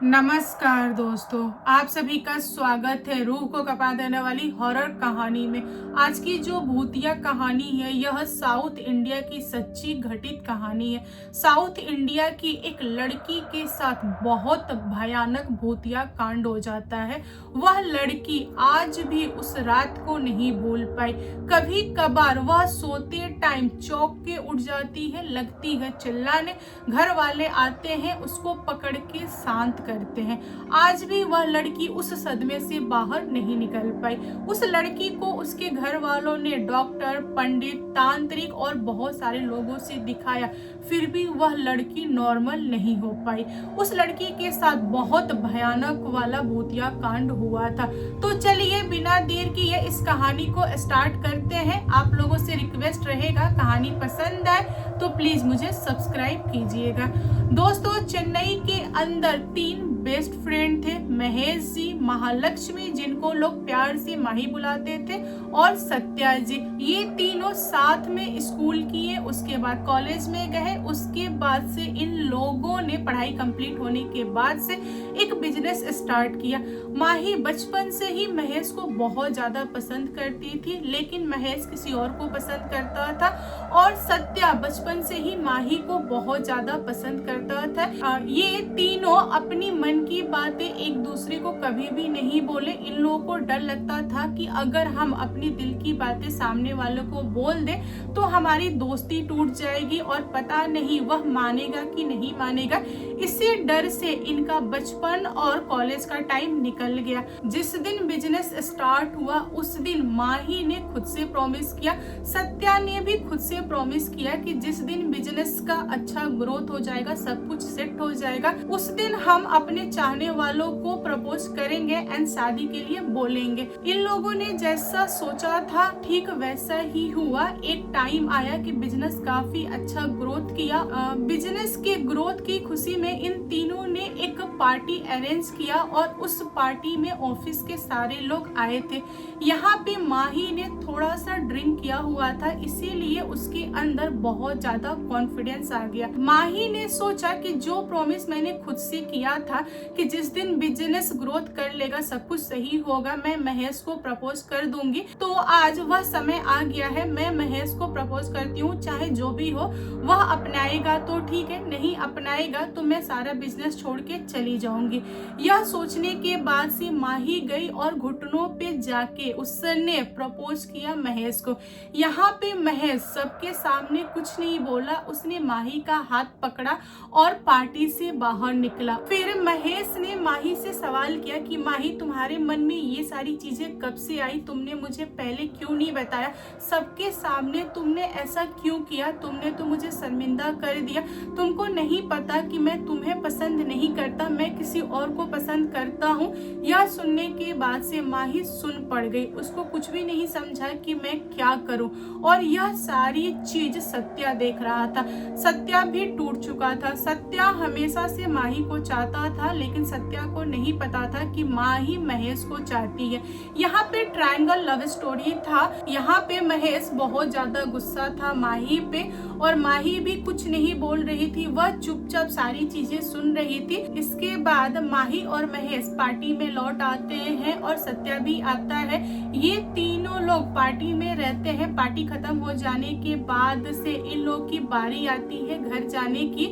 नमस्कार दोस्तों, आप सभी का स्वागत है रूह को कपा देने वाली हॉरर कहानी में। आज की जो भूतिया कहानी है यह साउथ इंडिया की सच्ची घटित कहानी है। साउथ इंडिया की एक लड़की के साथ बहुत भयानक भूतिया कांड हो जाता है। वह लड़की आज भी उस रात को नहीं भूल पाई। कभी कभार वह सोते टाइम चौंक के उठ जाती है, लगती है चिल्लाने। घर वाले आते हैं, उसको पकड़ के शांत करते हैं। आज भी वह लड़की उस सदमे से बाहर नहीं निकल पाई। उस लड़की को उसके घर वालों ने डॉक्टर, पंडित, तांत्रिक और बहुत सारे लोगों से दिखाया, फिर भी वह लड़की नॉर्मल नहीं हो पाई। उस लड़की के साथ बहुत भयानक वाला भूतिया कांड हुआ था। तो चलिए बिना देर किए इस कहानी को स्टार्ट करते हैं। आप लोगों से रिक्वेस्ट रहेगा, कहानी पसंद आए तो प्लीज मुझे सब्सक्राइब कीजिएगा। दोस्तों, चेन्नई के अंदर 3 बेस्ट फ्रेंड थे, महेश जी, महालक्ष्मी जिनको लोग प्यार से माही बुलाते थे, और सत्या जी। ये तीनों साथ में स्कूल किए, उसके बाद कॉलेज में गए। उसके बाद से इन लोगों ने पढ़ाई कंप्लीट होने के बाद से एक बिजनेस स्टार्ट किया। माही बचपन से ही महेश को बहुत ज्यादा पसंद करती थी, लेकिन महेश किसी और को पसंद करता था, और सत्या बचपन से ही माही को बहुत ज्यादा पसंद करता था। ये तीनों अपनी मन की बातें एक दूसरे को कभी भी नहीं बोले। इन लोगों को डर लगता था कि अगर हम अपनी दिल की बातें सामने वालों को बोल दें तो हमारी दोस्ती टूट जाएगी, और पता नहीं वह मानेगा कि नहीं मानेगा। इसी डर से इनका बचपन और कॉलेज का टाइम निकल गया। जिस दिन बिजनेस स्टार्ट हुआ उस दिन माही ने खुद से प्रॉमिस किया, सत्या ने भी खुद से प्रॉमिस किया कि जिस दिन बिजनेस का अच्छा ग्रोथ हो जाएगा, सब कुछ सेट हो जाएगा, उस दिन हम अपने चाहने वालों को प्रपोज करेंगे एंड शादी के लिए बोलेंगे। इन लोगों ने जैसा सोचा था ठीक वैसा ही हुआ। एक टाइम आया कि बिजनेस काफी अच्छा ग्रोथ किया। बिजनेस के ग्रोथ की खुशी में इन तीनों ने एक पार्टी अरेंज किया, और उस पार्टी में ऑफिस के सारे लोग आए थे। यहाँ पे माही ने थोड़ा सा ड्रिंक किया हुआ था, इसीलिए उसके अंदर बहुत ज्यादा कॉन्फिडेंस आ गया। माही ने सोचा कि जो प्रॉमिस मैंने खुद से किया था कि जिस दिन बिजनेस ग्रोथ कर लेगा, सब कुछ सही होगा, मैं महेश को प्रपोज कर दूंगी। तो आज वह समय आ गया है, मैं महेश को प्रपोज करती हूँ, चाहे जो भी हो। वह अपनाएगा तो ठीक है, नहीं अपनाएगा तो मैं सारा बिजनेस छोड़ के चली जाऊंगी। यह सोचने के बाद से माही गई और घुटनों पे जाके उसने प्रपोज किया महेश को। यहाँ पे महेश सबके सामने कुछ नहीं बोला, उसने माही का हाथ पकड़ा और पार्टी से बाहर निकला। फिर महेश ने माही से सवाल किया कि माही, तुम्हारे मन में ये सारी चीजें कब से आई? तुमने मुझे पहले क्यों नहीं बताया? सबके सामने तुमने ऐसा क्यों किया? तुमने तो मुझे शर्मिंदा कर दिया। तुमको नहीं पता कि मैं तुम्हें पसंद नहीं करता, मैं किसी और को पसंद करता हूँ। यह सुनने के बाद से माही सुन पड़ गई। उसको कुछ भी नहीं समझा कि मैं क्या करूं, और यह सारी चीज सत्या देख रहा था। सत्या भी टूट चुका था। सत्या हमेशा से माही को चाहता था, लेकिन सत्या को नहीं पता था कि माही महेश को चाहती है। यहाँ पे ट्रायंगल लव स्टोरी था। यहाँ पे महेश बहुत ज्यादा गुस्सा था माही पे, और माही भी कुछ नहीं बोल रही थी, वह चुपचाप सारी चीजें सुन रही थी। इसके बाद माही और महेश पार्टी में लौट आते हैं, और सत्या भी आता है। ये तीनों लोग पार्टी में रहते हैं। पार्टी खत्म हो जाने के बाद से इन लोग की बारी आती है घर जाने की।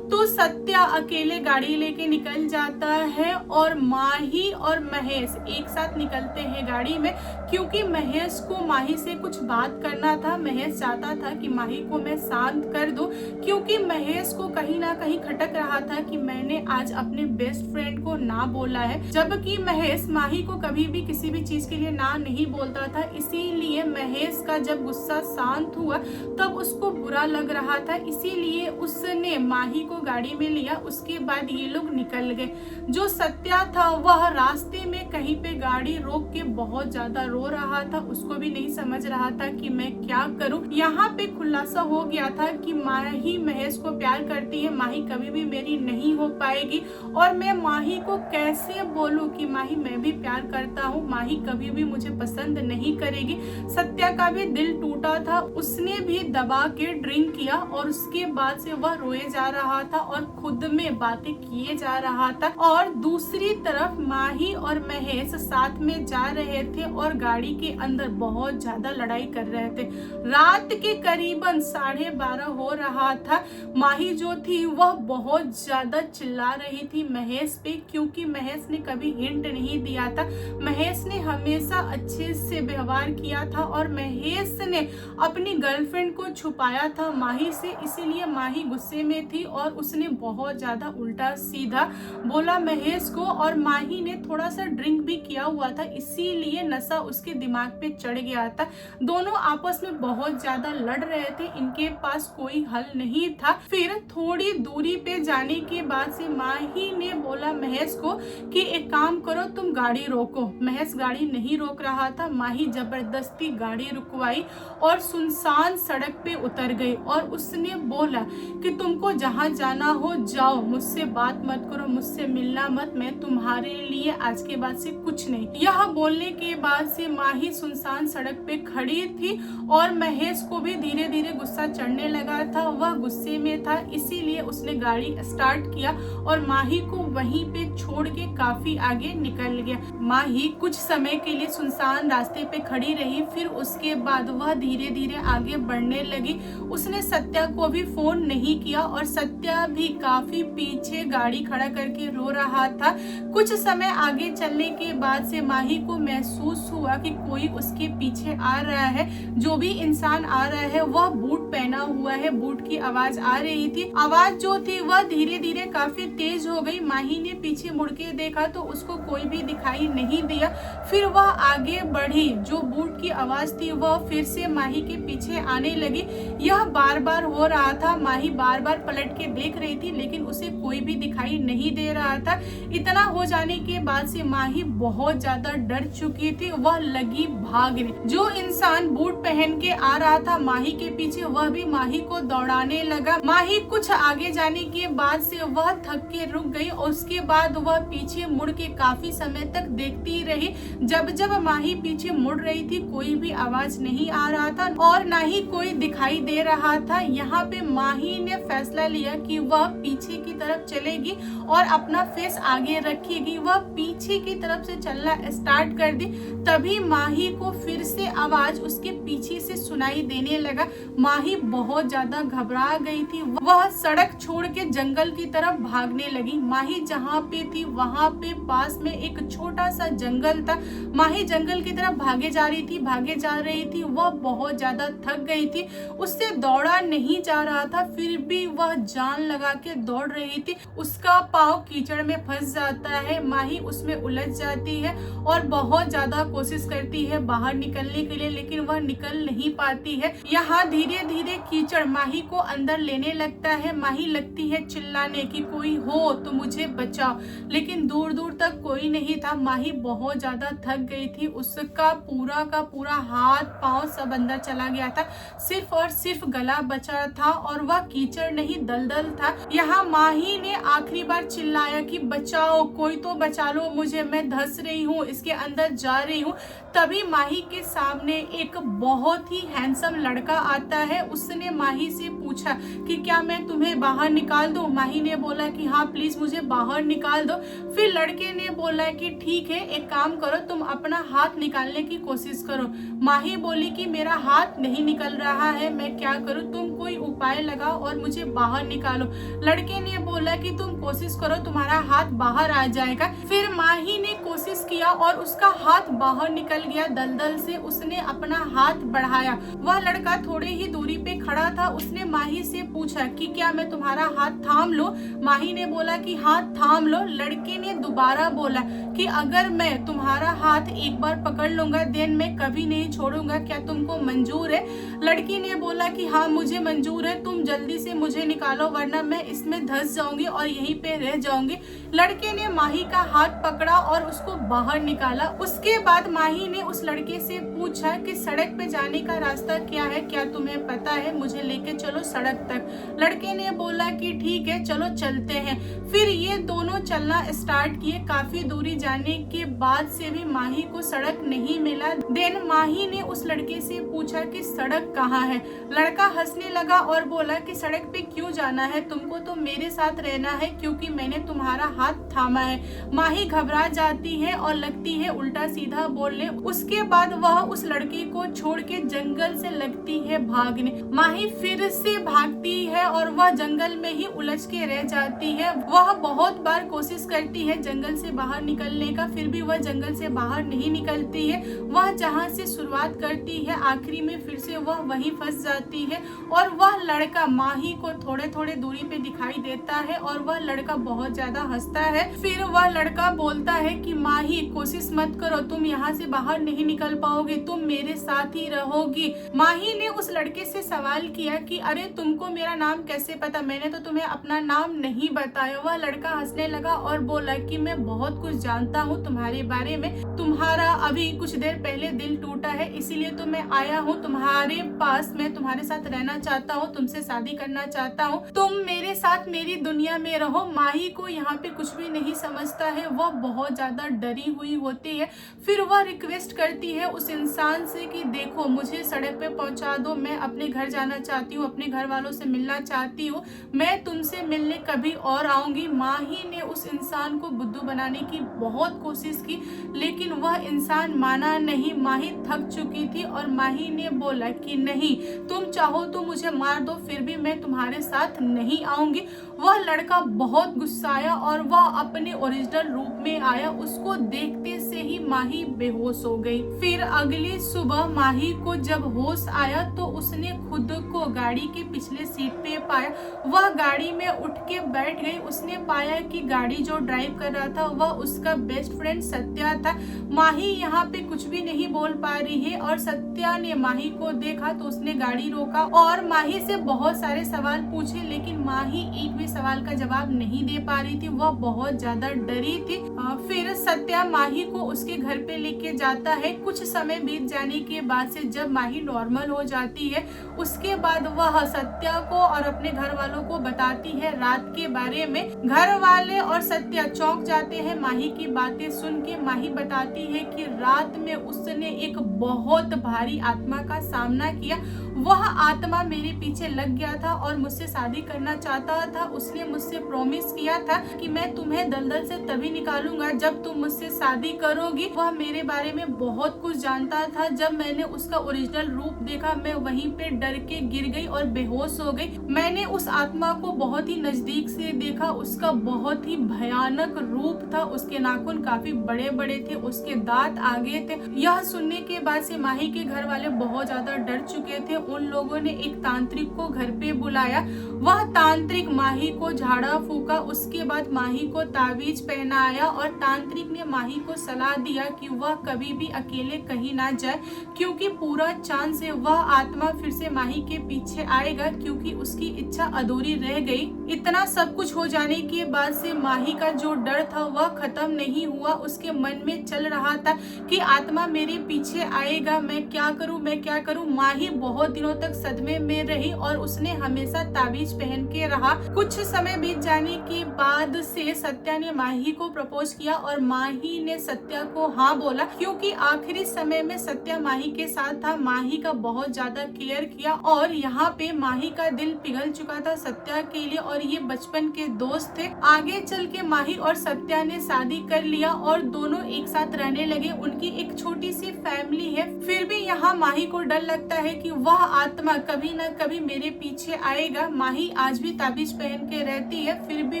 तो सत्या अकेले गाड़ी लेके निकल जाता है, और माही और महेश एक साथ निकलते हैं गाड़ी में, क्योंकि महेश को माही से कुछ बात करना था। महेश चाहता था कि माही को मैं शांत कर दूं, क्योंकि महेश को कहीं ना कहीं खटक रहा था कि मैंने आज अपने बेस्ट फ्रेंड को ना बोला है, जबकि महेश माही को कभी भी किसी भी चीज के लिए ना नहीं बोलता था। इसीलिए महेश का जब गुस्सा शांत हुआ तब उसको बुरा लग रहा था, इसीलिए उसने माही को गाड़ी में लिया। उसके बाद ये लोग निकल गए। जो सत्या था वह रास्ते में कहीं पे गाड़ी रोक के बहुत ज्यादा रो रहा था। उसको भी नहीं समझ रहा था कि मैं क्या करूं। यहाँ पे खुलासा हो गया था कि माही महेश को प्यार करती है, माही कभी भी मेरी नहीं हो पाएगी, और मैं माही को कैसे बोलूं कि माही मैं भी प्यार करता हूँ, माही कभी भी मुझे पसंद नहीं करेगी। सत्या का भी दिल टूटा था, उसने भी दबा के ड्रिंक किया और उसके बाद से वह रोए जा रहा था और खुद में बातें किए जा रहा था। और दूसरी तरफ माही और महेश साथ में जा रहे थे और गाड़ी के अंदर बहुत ज्यादा लड़ाई कर रहे थे। रात के करीबन 12:30 हो रहा था। माही जो थी वह बहुत ज्यादा चिल्ला रही थी महेश पे, क्योंकि महेश ने कभी हिंट नहीं दिया था। महेश ने हमेशा अच्छे से व्यवहार किया था और महेश ने अपनी गर्लफ्रेंड को छुपाया था माही से, इसीलिए माही गुस्से में थी और उसने बहुत ज्यादा उल्टा सीधा बोला महेश को। और माही ने थोड़ा सा ड्रिंक भी किया हुआ था, इसीलिए नशा उसके दिमाग पे चढ़ गया था। दोनों आपस में बहुत ज्यादा लड़ रहे थे, इनके पास कोई हल नहीं था। फिर थोड़ी दूरी पे जाने के बाद से माही ने बोला महेश को कि एक काम करो, तुम गाड़ी रोको। महेश गाड़ी नहीं रोक रहा था। माही जबरदस्ती गाड़ी रुकवाई और सुनसान सड़क पे उतर गई और उसने बोला कि तुमको जहाँ जाना हो जाओ, मुझसे बात मत करो, मुझसे मिलना मत, मैं तुम्हारे लिए आज के बाद से कुछ नहीं। यह बोलने के बाद से माही सुनसान सड़क पे खड़ी थी और महेश को भी धीरे धीरे गुस्सा चढ़ने लगा था। वह गुस्से में था, इसीलिए उसने गाड़ी स्टार्ट किया और माही को वहीं पे छोड़ के काफी आगे निकल गया। माही कुछ समय के लिए सुनसान रास्ते पे खड़ी रही, फिर उसके बाद वह धीरे धीरे आगे बढ़ने लगी। उसने सत्या को भी फोन नहीं किया और सत्या भी काफी पीछे गाड़ी खड़ा करके रो रहा था। कुछ समय आगे चलने के बाद से माही को महसूस हुआ कि कोई उसके पीछे आ रहा है। जो भी इंसान आ रहा है वह बूट पहना हुआ है, बूट की आवाज आ रही थी। आवाज जो थी वह धीरे धीरे काफी तेज हो गई। माही ने पीछे मुड़ के देखा तो उसको कोई भी दिखाई नहीं दिया। फिर वह आगे बढ़ी, जो बूट की आवाज थी वह फिर से माही के पीछे आने लगी। यह बार बार हो रहा था। माही बार बार पलट के देख रही थी लेकिन उसे कोई भी दिखाई नहीं दे रहा था। इतना हो जाने के बाद से माही बहुत ज्यादा डर चुकी थी, वह लगी भागने। जो इंसान बूट पहन के आ रहा था माही के पीछे, वह भी माही को दौड़ाने लगा। माही कुछ आगे जाने के बाद से वह थक के रुक गई और उसके बाद वह पीछे मुड़ के काफी समय तक देखती रही। जब जब माही पीछे मुड़ रही थी कोई भी आवाज नहीं आ रहा था और ना ही कोई दिखाई दे रहा था। यहाँ पे माही ने फैसला लिया कि वह पीछे की तरफ चलेगी और अपना फेस आगे रखेगी। वह पीछे की तरफ से चलना स्टार्ट कर दी। तभी माही को फिर से आवाज उसके पीछे से सुनाई देने लगा। माही बहुत ज्यादा घबरा गई थी, वह सड़क छोड़ के जंगल की तरफ भागने लगी। माही जहाँ पे थी वहाँ पे पास में एक छोटा सा जंगल था। माही जंगल की तरफ भागे जा रही थी। वह बहुत ज्यादा थक गई थी, उससे दौड़ा नहीं जा रहा था, फिर भी वह जान लगा के दौड़ रही थी। उसका पाँव कीचड़ में फंस जाता है। माही उसमें उलझ जाती है और बहुत ज्यादा कोशिश करती है बाहर निकलने के लिए, लेकिन वह निकल नहीं पाती है। यहाँ धीरे धीरे कीचड़ माही को अंदर लेने लगता है। माही लगती है चिल्लाने कि कोई हो तो मुझे बचाओ, लेकिन दूर दूर तक कोई नहीं था। माही बहुत ज्यादा थक गई थी, उसका पूरा का पूरा हाथ पांव सब अंदर चला गया था, सिर्फ और सिर्फ गला बचा था और वह कीचड़ नहीं दलदल था। यहाँ माही ने आखिरी बार चिल्लाया कि बचाओ, कोई तो बचा लो मुझे, मैं धंस रही हूँ, इसके अंदर जा रही हूँ। तभी माही के सामने एक बहुत ही हैंडसम लड़का आता है। उसने माही से पूछा कि क्या मैं तुम्हें बाहर निकाल दूं? माही ने बोला कि हाँ प्लीज मुझे बाहर निकाल दो। फिर लड़के ने बोला कि ठीक है, एक काम करो, तुम अपना हाथ निकालने की कोशिश करो। माही बोली कि मेरा हाथ नहीं निकल रहा है, मैं क्या करूं, तुम कोई उपाय लगाओ और मुझे बाहर निकालो। लड़के ने बोला कि तुम कोशिश करो, तुम्हारा हाथ बाहर आ जाएगा। फिर माही ने कोशिश किया और उसका हाथ बाहर निकल गया दलदल से। उसने अपना हाथ बढ़ाया, वह लड़का थोड़े ही दूरी पे खड़ा था। उसने माही से पूछा कि क्या मैं तुम्हारा हाथ थाम लो? माही ने बोला कि हाँ थाम लो। लड़के ने दोबारा बोला कि अगर मैं तुम्हारा तुम्हारा हाथ एक बार पकड़ लूंगा, देन मैं कभी नहीं छोड़ूंगा, क्या तुमको मंजूर है? लड़की ने बोला कि हाँ मुझे मंजूर है, तुम जल्दी से मुझे निकालो वरना मैं इसमें धंस जाऊंगी और यहीं पे रह जाऊंगी। लड़के ने माही का हाथ पकड़ा और उसको बाहर निकाला। उसके बाद माही ने उस लड़के से पूछा कि सड़क पे जाने का रास्ता क्या है, क्या तुम्हें पता है? मुझे लेके चलो सड़क तक। लड़के ने बोला कि ठीक है चलो चलते हैं। फिर ये दोनों चलना स्टार्ट किए। काफी दूरी जाने के बाद से भी माही को सड़क नहीं मिला। देन माही ने उस लड़के से पूछा कि सड़क कहाँ है? लड़का हंसने लगा और बोला कि सड़क पे क्यों जाना है, तुमको तो मेरे साथ रहना है क्योंकि मैंने तुम्हारा हाथ थामा है। माही घबरा जाती है और लगती है उल्टा सीधा बोलने। उसके बाद वह उस लड़के को छोड़ के जंगल से लगती है भागने। माही फिर से भागती है और वह जंगल में ही उलझ के रह जाती है। वह बहुत बार कोशिश करती है जंगल से बाहर निकलने का, फिर भी वह जंगल से बाहर नहीं निकलती है। वह जहाँ से शुरुआत करती है आखिरी में फिर से वह वहीं फंस जाती है। और वह लड़का माही को थोड़े थोड़े दूरी पे दिखाई देता है और वह लड़का बहुत ज्यादा हंसता है। फिर वह लड़का बोलता है कि माही कोशिश मत करो, तुम यहाँ से बाहर नहीं निकल पाओगे, तुम मेरे साथ ही रहोगी। माही ने उस लड़के से सवाल किया कि अरे तुमको मेरा नाम कैसे पता, मैंने तो तुम्हें अपना नाम नहीं बताया। वह लड़का हंसने लगा और बोला कि मैं बहुत कुछ जानता हूँ तुम्हारे बारे में, तुम्हारा अभी कुछ देर पहले दिल टूटा है इसीलिए तो मैं आया हूँ तुम्हारे पास, मैं तुम्हारे साथ रहना चाहता हूँ, तुमसे शादी करना चाहता हूँ, तुम मेरे साथ मेरी दुनिया में रहो। माही को यहाँ पे कुछ भी नहीं समझता है, वह बहुत ज्यादा डरी हुई होती है। फिर वह रिक्वेस्ट करती है उस इंसान से कि देखो मुझे सड़क पे पहुंचा दो, मैं अपने घर जाना चाहती हूँ, अपने घर वालों से मिलना चाहती हूँ, मैं तुमसे मिलने कभी और आऊंगी। माही ने उस इंसान को बुद्धू बनाने की बहुत कोशिश की लेकिन वह इंसान माना नहीं। माही थक चुकी थी और माही ने बोला कि नहीं, तुम चाहो तो मुझे मार दो फिर भी मैं तुम्हारे साथ नहीं आऊंगी। वह लड़का बहुत गुस्साया और वह अपने ओरिजिनल रूप में आया। उसको देखते से ही माही बेहोश हो गई। फिर अगली सुबह माही को जब होश आया तो उसने खुद को गाड़ी के पिछले सीट पे पाया। वह गाड़ी में उठ के बैठ गई। उसने पाया कि गाड़ी जो ड्राइव कर रहा था वह उसका बेस्ट फ्रेंड सत्या था। माही यहाँ पे कुछ भी नहीं बोल पा रही है और सत्या ने माही को देखा तो उसने गाड़ी रोका और माही से बहुत सारे सवाल पूछे लेकिन माही एक भी सवाल का जवाब नहीं दे पा रही थी, वह बहुत ज्यादा डरी थी। फिर सत्या माही को उसके घर पे लेके जाता है। कुछ समय बीत जाने के बाद से जब माही नॉर्मल हो जाती है उसके बाद वह सत्या को और अपने घर वालों को बताती है रात के बारे में। घर वाले और सत्या चौंक जाते हैं माही की बातें सुन के। माही बताती है कि रात में उसने एक बहुत भारी आत्मा का सामना किया। वह आत्मा मेरे पीछे लग गया था और मुझसे शादी करना चाहता था। उसने मुझसे प्रॉमिस किया था कि मैं तुम्हें दलदल से तभी निकालूंगा जब तुम मुझसे शादी करोगी। वह मेरे बारे में बहुत कुछ जानता था। जब मैंने उसका ओरिजिनल रूप देखा मैं वहीं पे डर के गिर गई और बेहोश हो गई। मैंने उस आत्मा को बहुत ही नजदीक से देखा। उसका बहुत ही भयानक रूप था। उसके नाखून काफी बड़े बड़े थे, उसके दांत आगे थे। यह सुनने के बाद से माही के घर वाले बहुत ज्यादा डर चुके थे। उन लोगों ने एक तांत्रिक को घर पे बुलाया। वह तांत्रिक माही को झाड़ा फूका। उसके बाद माही को ताबीज पहनाया और तांत्रिक ने माही को सलाह दिया कि वह कभी भी अकेले कहीं ना जाए क्योंकि पूरा चांस है वह आत्मा फिर से माही के पीछे आएगा क्योंकि उसकी इच्छा अधूरी रह गई। इतना सब कुछ हो जाने के बाद से माही का जो डर था वह खत्म नहीं हुआ। उसके मन में चल रहा था कि आत्मा मेरे पीछे आएगा, मैं क्या करूं, मैं क्या करूं। माही बहुत दिनों तक सदमे में रही और उसने हमेशा ताबीज पहन के रहा। कुछ समय बीत जाने के बाद से सत्या ने माही को प्रपोज किया और माही ने सत्या को हाँ बोला क्योंकि आखिरी समय में सत्या माही के साथ था। माही का बहुत ज्यादा केयर किया और यहाँ पे माही का दिल पिघल चुका था सत्या के लिए और ये बचपन के दोस्त थे। आगे चल के माही और सत्या ने शादी कर लिया और दोनों एक साथ रहने लगे। उनकी एक छोटी सी फैमिली है। फिर भी यहाँ माही को डर लगता है कि वह आत्मा कभी न कभी मेरे पीछे आएगा। माही आज भी ताबीज पहन के रहती है फिर भी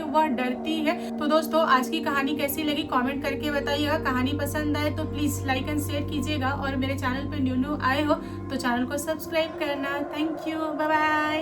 वह डरती है। तो दोस्तों आज की कहानी कैसी लगी कमेंट करके बताइएगा। कहानी पसंद आए तो प्लीज लाइक एंड शेयर कीजिएगा और मेरे चैनल पे न्यू आए हो तो चैनल को सब्सक्राइब करना। Thank you, bye bye.